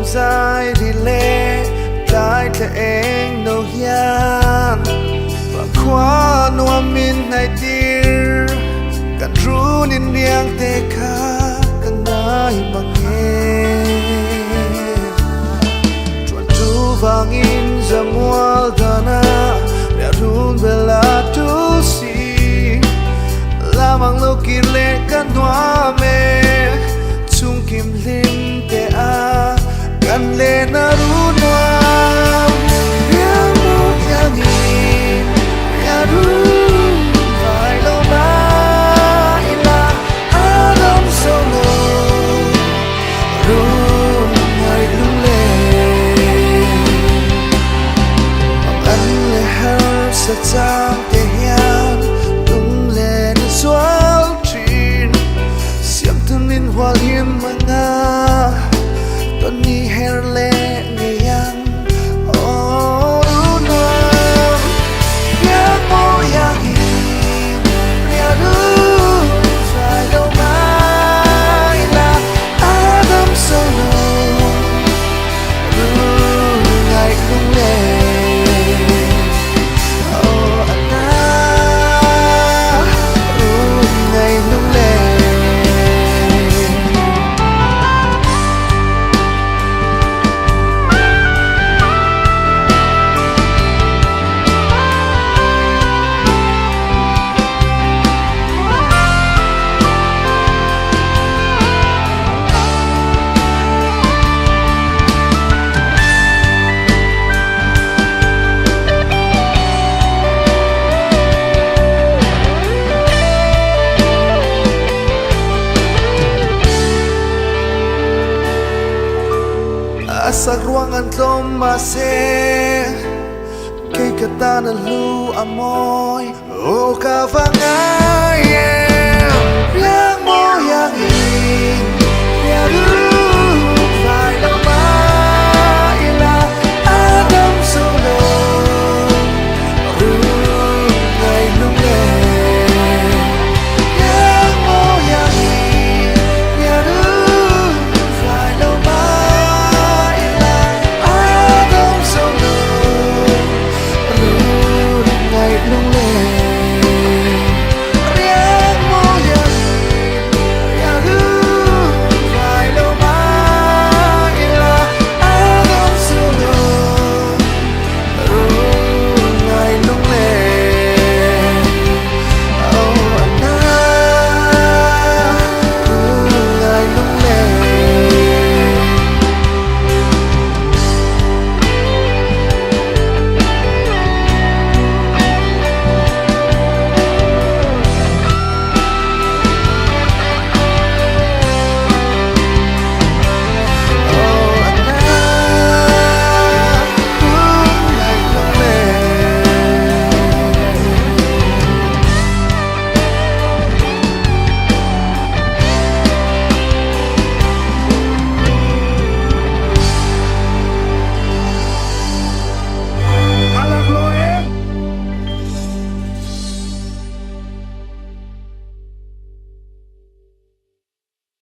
dài đi lệ trái thế anh đâu hian và khóa noa min này tir kan ru nin riang te kha kan nai bằng nghe chuan tu vang in zamual dana ya run vela tu si la mang lo ki le kan noa me chung kim lim te a kan le na ru noa ya mo ya ni ya ru vai lo na ila adam solo ru ngai lung le an le har sa chang te hian tung le na swal trin siam tum in hwal him manga ton ni her le ngiang o ru na ya mo ya hi ya ru sai lo mai la adam solo ru ngai lung le o ana ru ngai lung le sa ruangan tomase kay kata na lu amoy o kavangaye